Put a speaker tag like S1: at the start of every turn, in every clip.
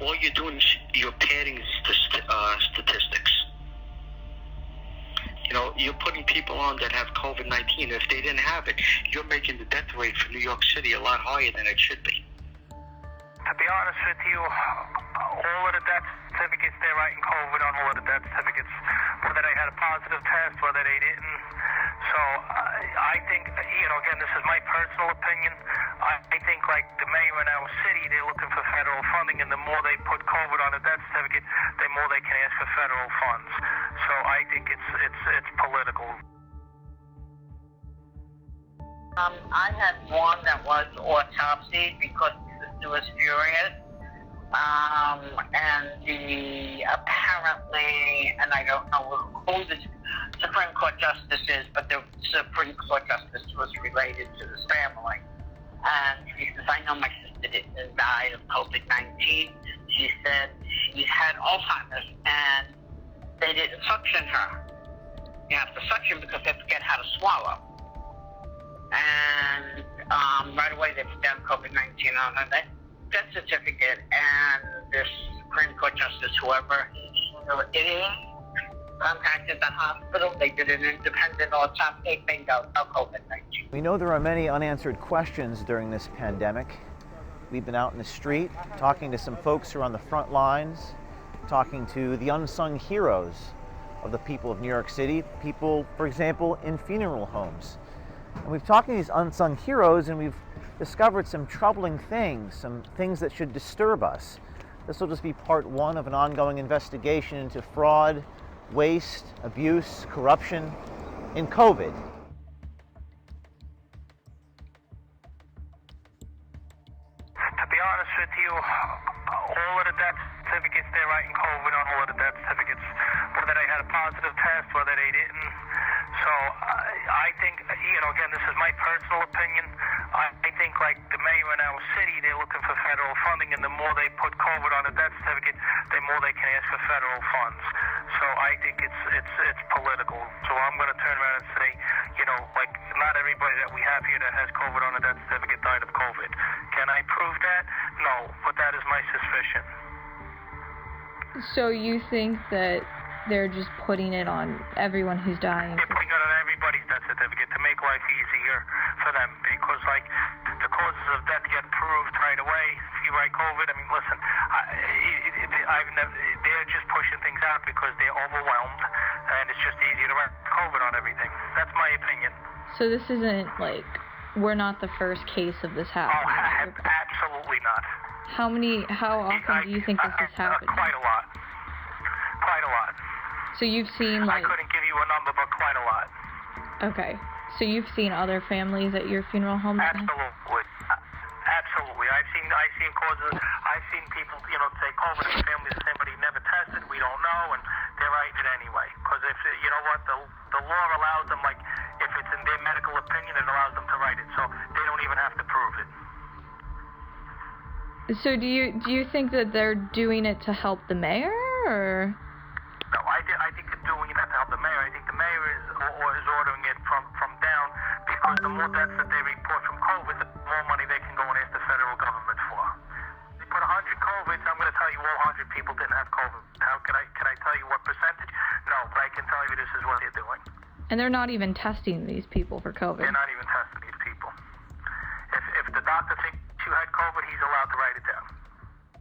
S1: all you're doing is you're padding statistics. You know, you're putting people on that have COVID-19. If they didn't have it, you're making the death rate for New York City a lot higher than it should be.
S2: To be honest with you, all of the death certificates they're writing COVID on, all of the death certificates, whether they had a positive test, whether they didn't. So I think, you know, again, this is my personal opinion. I think like the mayor in our city, they're looking for federal funding, and the more they put COVID on a death certificate, the more they can ask for federal funds. So I think it's political.
S3: I had one that was autopsy because it was furious. And apparently, and I don't know who the Supreme Court Justice is, but the Supreme Court Justice was related to this family. And she says, I know my sister didn't die of COVID-19. She said she had Alzheimer's and they didn't suction her. You have to suction because they forget how to swallow. And right away they put down COVID-19 on her death certificate, and this Supreme Court Justice, whoever it is, contacted the hospital. They did an independent autopsy. Bingo, no COVID-19.
S4: We know there are many unanswered questions during this pandemic. We've been out in the street talking to some folks who are on the front lines, talking to the unsung heroes of the people of New York City, people, for example, in funeral homes. And we've talked to these unsung heroes, and we've discovered some troubling things, some things that should disturb us. This will just be part one of an ongoing investigation into fraud, waste, abuse, corruption in COVID.
S2: To be honest with you, all of the death certificates they're writing COVID on, all of the death certificates, whether they had a positive test, whether they didn't. So I think, you know, again, this is my personal opinion. I think like the mayor in our city, they're looking for federal funding, and the more they put COVID on a death certificate, the more they can ask for federal funds. So I think it's political. So I'm going to turn around and say, you know, like not everybody that we have here that has COVID on a death certificate died of COVID. Can I prove that? No, but that is my suspicion.
S5: So you think that they're just putting it on everyone who's dying?
S2: They're putting it on everybody's death certificate to make life easier for them, because like the causes of death get proved right away. If you write COVID, I mean, listen, they're just pushing things out because they're overwhelmed, and it's just easier to write COVID on everything. That's my opinion.
S5: So this isn't like, we're not the first case of this happening?
S2: Oh, absolutely not.
S5: How often do you think this has happened?
S2: Quite a lot. Quite a lot.
S5: So you've seen like...
S2: I couldn't give you a number, but quite a lot.
S5: Okay. So you've seen other families at your funeral home?
S2: Absolutely. Absolutely. I've seen causes. I've seen people, you know, say COVID in the family, somebody never tested, we don't know, and they're writing it anyway. Because if, you know what, the law allows them, like, if it's in their medical opinion, it allows them to write it. So they don't even have to prove it.
S5: So do you think that they're doing it to help the mayor, or?
S2: No, I think they're doing it not to help the mayor. I think the mayor is ordering it from down, because the more deaths that they report from COVID, the more money they can go and ask the federal government for. They put 100 COVIDs. I'm going to tell you all 100 people didn't have COVID. How can I tell you what percentage? No, but I can tell you this is what they're doing.
S5: And they're not even testing these people for COVID.
S2: They're not even testing these people. If the doctor thinks you had COVID, he's allowed to write it down.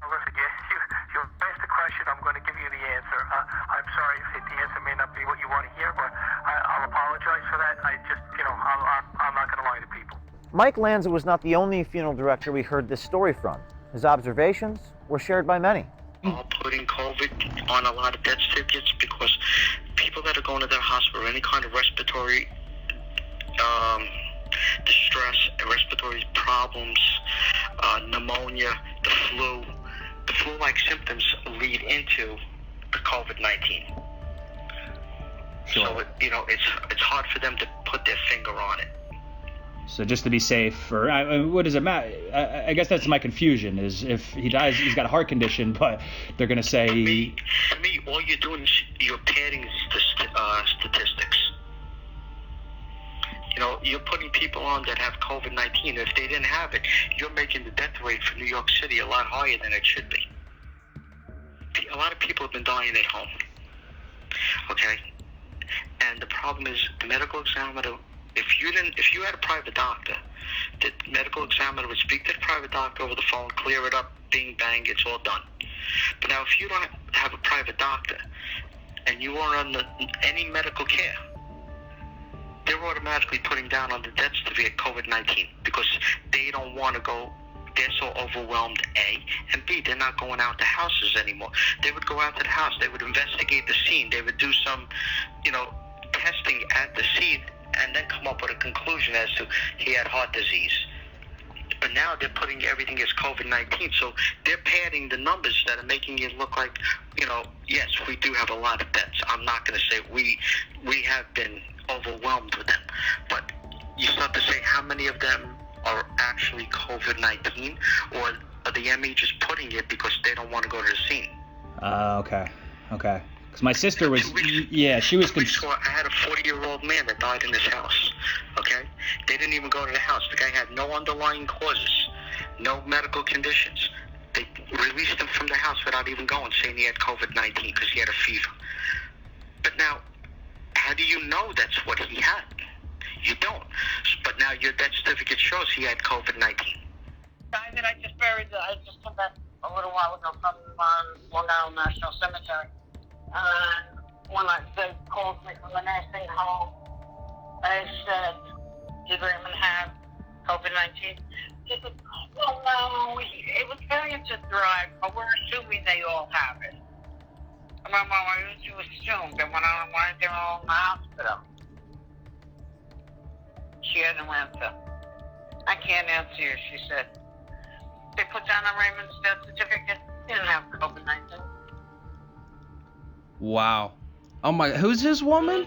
S2: Listen, you asked the question, I'm going to give you the answer. I'm sorry if the answer may not be what you want to hear, but I'll apologize for that. I'm not going to lie to people.
S4: Mike Lanza was not the only funeral director we heard this story from. His observations were shared by many.
S1: All putting COVID on a lot of death certificates because people that are going to the hospital, any kind of respiratory distress, respiratory problems, pneumonia, the flu-like symptoms lead into the COVID-19.
S6: Sure.
S1: So, it's hard for them to put their finger on it.
S6: So just to be safe, or what does it matter? I guess that's my confusion, is if he dies, he's got a heart condition, but they're going to say...
S1: For me, all you're doing is you're padding statistics. You're putting people on that have COVID-19. If they didn't have it, you're making the death rate for New York City a lot higher than it should be. a lot of people have been dying at home. Okay? And the problem is the medical examiner, if you had a private doctor, the medical examiner would speak to the private doctor over the phone, clear it up, bing, bang, it's all done. But now if you don't have a private doctor and you are on any medical care, they're automatically putting down on the death certificate COVID-19 because they don't want to go. They're so overwhelmed, A, and B, they're not going out to houses anymore. They would go out to the house. They would investigate the scene. They would do some, testing at the scene and then come up with a conclusion as to he had heart disease. But now they're putting everything as COVID-19, so they're padding the numbers that are making it look like, yes, we do have a lot of deaths. I'm not going to say we have been overwhelmed with them, but you start to say how many of them are actually COVID-19, or are the ME just putting it because they don't want to go to the scene?
S6: Okay. Because my sister was, she was.
S1: I had a 40-year-old man that died in his house. Okay, they didn't even go to the house. The guy had no underlying causes, no medical conditions. They released him from the house without even going, saying he had COVID-19 because he had a fever. But now, how do you know that's what he had? You don't. But now your death certificate shows he had COVID-19.
S3: Guy that I just buried, I just came back a little while ago from Long Island National Cemetery. When they called me from the nursing home, I said, did Raymond have COVID-19? He said, well, no, it was variants of drive, but we're assuming they all have it. My mom used to assume that when they're all in the hospital. She had no answer. I can't answer you, she said. They put down on Raymond's death certificate, he didn't have COVID-19.
S7: Wow. Oh my, who's this woman?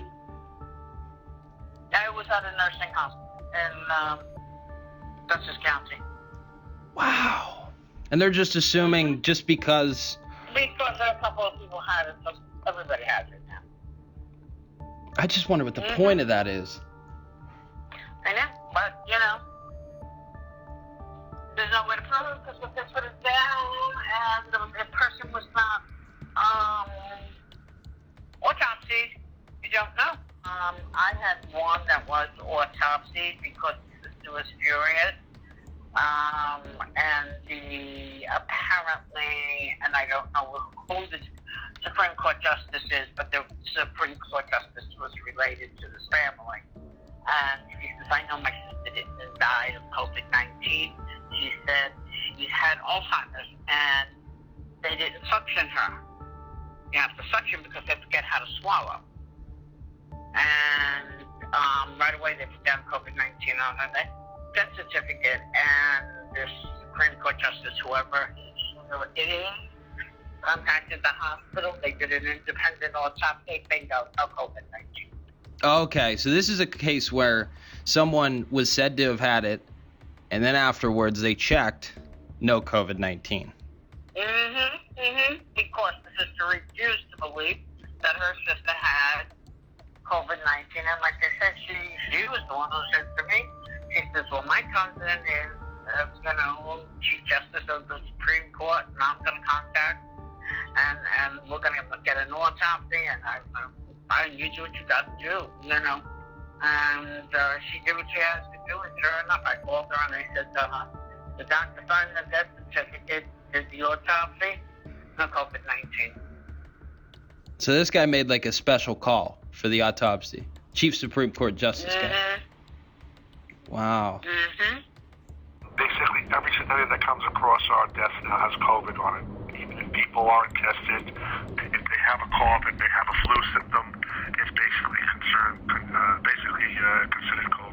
S3: I was at a nursing home in Dutchess County.
S7: Wow. And they're just assuming just because...
S3: Because a couple of people had it, so everybody has it now.
S7: I just wonder what the point of that is.
S3: I know, but, there's no way to prove it because if they put it down and the person was not autopsied, you don't know. I had one that was autopsied because the sister was furious. And apparently, and I don't know who the Supreme Court Justice is, but the Supreme Court Justice was related to this family. And she says, I know my sister didn't die of COVID-19. She said she had Alzheimer's and they didn't suction her. You have to suction because they forget how to swallow. And right away they put down COVID-19 on her death certificate, and this Supreme Court Justice, whoever it is, contacted the hospital. They did an independent autopsy. Bingo, no COVID-19.
S7: Okay, so this is a case where someone was said to have had it, and then afterwards they checked, no COVID-19.
S3: Because the sister refused to believe that her sister had COVID-19, and like I said, she was the one who said to me, she says, well, my cousin is, Chief Justice of the Supreme Court, and I'm going to contact, and we're going to get an autopsy, and you do what you got to do, And she did what she has to do, and sure enough, I called her, and I said, the doctor signed the death certificate, did the autopsy, no COVID-19.
S7: So this guy made like a special call for the autopsy. Chief Supreme Court Justice guy. Wow.
S2: Basically, every certificate that comes across our desk now has COVID on it. Even if people aren't tested, if they have a cough, if they have a flu symptom, it's basically considered COVID.